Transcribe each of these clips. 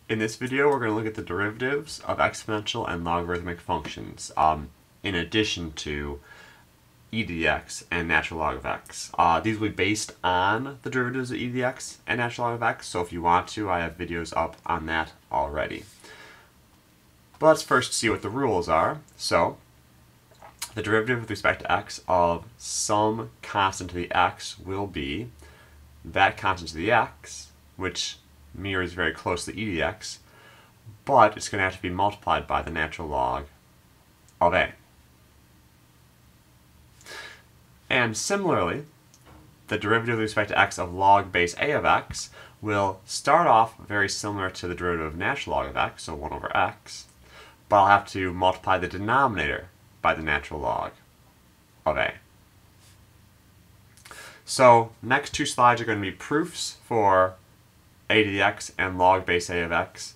In this video, we're going to look at the derivatives of exponential and logarithmic functions, in addition to e to the x and natural log of x. These will be based on the derivatives of e to the x and natural log of x, so if you want to, I have videos up on that already. But let's first see what the rules are. So, the derivative with respect to x of some constant to the x will be that constant to the x, which mirrors very closely e to the x, but it's going to have to be multiplied by the natural log of a. And similarly, the derivative with respect to x of log base a of x will start off very similar to the derivative of natural log of x, so 1 over x, but I'll have to multiply the denominator by the natural log of a. So, next two slides are going to be proofs for a to the x and log base a of x,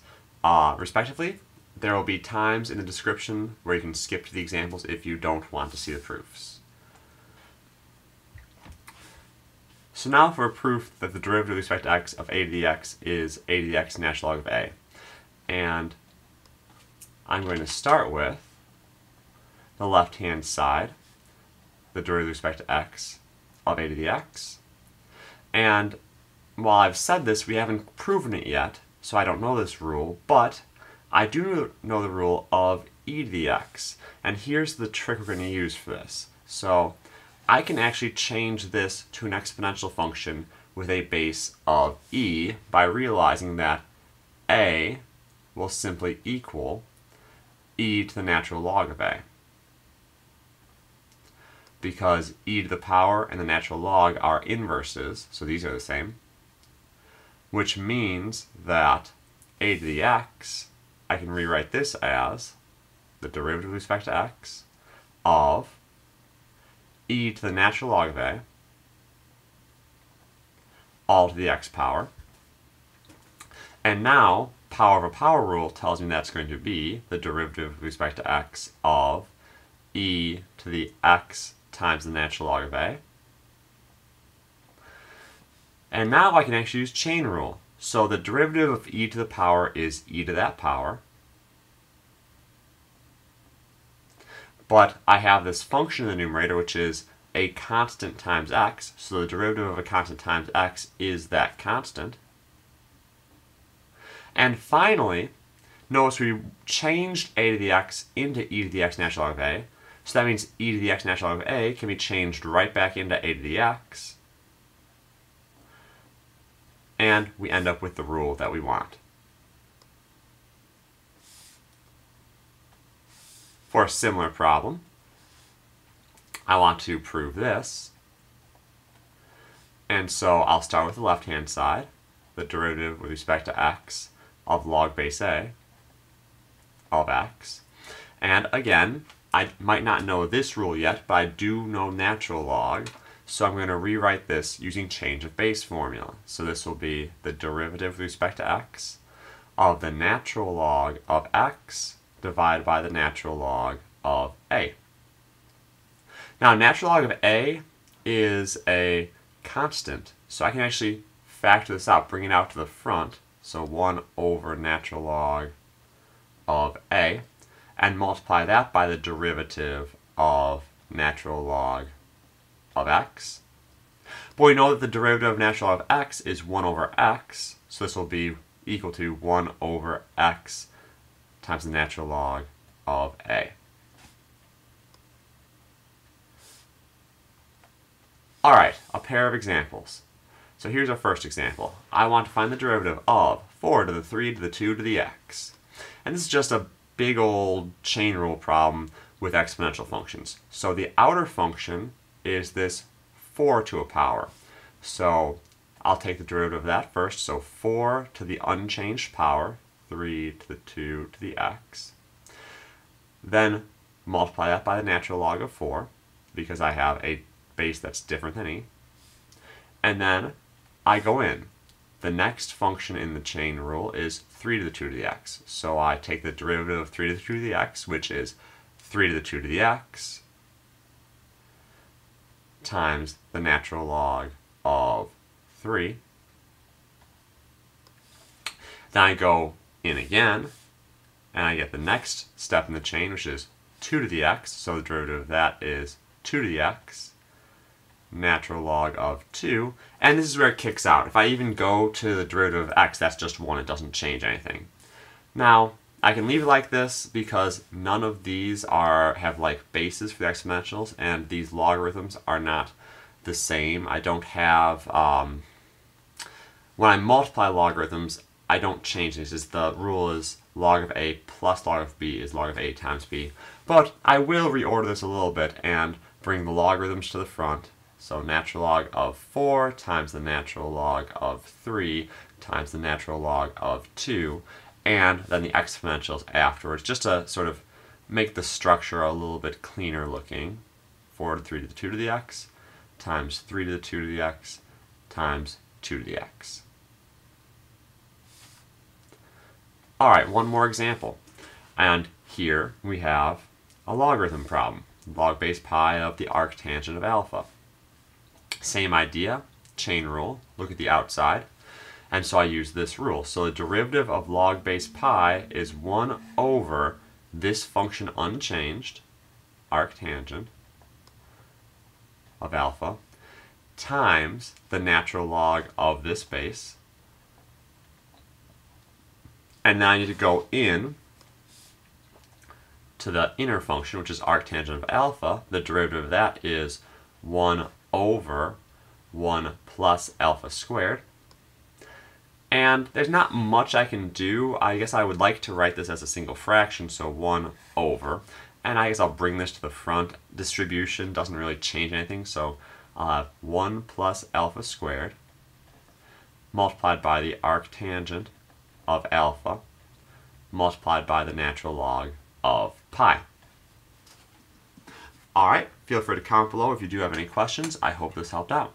respectively. There will be times in the description where you can skip to the examples if you don't want to see the proofs. So now for a proof that the derivative with respect to x of a to the x is a to the x natural log of a. And I'm going to start with the left-hand side, the derivative with respect to x of a to the x. And while I've said this, we haven't proven it yet, so I don't know this rule, but I do know the rule of e to the x. And here's the trick we're going to use for this. So I can actually change this to an exponential function with a base of e by realizing that a will simply equal e to the natural log of a. Because e to the power and the natural log are inverses, so these are the same, which means that a to the x, I can rewrite this as the derivative with respect to x of e to the natural log of a all to the x power. And now, power of a power rule tells me that's going to be the derivative with respect to x of e to the x times the natural log of a. And now I can actually use chain rule. So the derivative of e to the power is e to that power. But I have this function in the numerator, which is a constant times x. So the derivative of a constant times x is that constant. And finally, notice we changed a to the x into e to the x natural log of a. So that means e to the x natural log of a can be changed right back into a to the x. And we end up with the rule that we want. For a similar problem, I want to prove this. And so I'll start with the left-hand side, the derivative with respect to x of log base a of x. And again, I might not know this rule yet, but I do know natural log. So I'm going to rewrite this using change of base formula. So this will be the derivative with respect to x of the natural log of x divided by the natural log of a. Now, natural log of a is a constant, so I can actually factor this out, bring it out to the front. So 1 over natural log of a, and multiply that by the derivative of natural log of x. But we know that the derivative of natural log of x is 1 over x, so this will be equal to 1 over x times the natural log of a. Alright, a pair of examples. So here's our first example. I want to find the derivative of 4 to the 3 to the 2 to the x. And this is just a big old chain rule problem with exponential functions. So the outer function is this 4 to a power. So I'll take the derivative of that first. So 4 to the unchanged power, 3 to the 2 to the x. Then multiply that by the natural log of 4, because I have a base that's different than e. And then I go in. The next function in the chain rule is 3 to the 2 to the x. So I take the derivative of 3 to the 2 to the x, which is 3 to the 2 to the x, times the natural log of 3. Then I go in again, and I get the next step in the chain, which is 2 to the x, so the derivative of that is 2 to the x, natural log of 2, and this is where it kicks out. If I even go to the derivative of x, that's just 1, it doesn't change anything. Now, I can leave it like this because none of these have like bases for the exponentials, and these logarithms are not the same. I don't have, when I multiply logarithms, I don't change this. The rule is log of a plus log of b is log of a times b. But I will reorder this a little bit and bring the logarithms to the front. So natural log of 4 times the natural log of 3 times the natural log of 2, and then the exponentials afterwards, just to sort of make the structure a little bit cleaner looking. 4 to the 3 to the 2 to the x times 3 to the 2 to the x times 2 to the x. Alright, one more example. And here we have a logarithm problem. Log base pi of the arctangent of alpha. Same idea, chain rule, look at the outside. And so I use this rule. So the derivative of log base pi is 1 over this function unchanged, arctangent of alpha, times the natural log of this base. And now I need to go in to the inner function, which is arctangent of alpha. The derivative of that is 1 over 1 plus alpha squared. And there's not much I can do. I guess I would like to write this as a single fraction, so 1 over. And I guess I'll bring this to the front. Distribution doesn't really change anything, so I'll have 1 plus alpha squared multiplied by the arctangent of alpha multiplied by the natural log of pi. Alright, feel free to comment below if you do have any questions. I hope this helped out.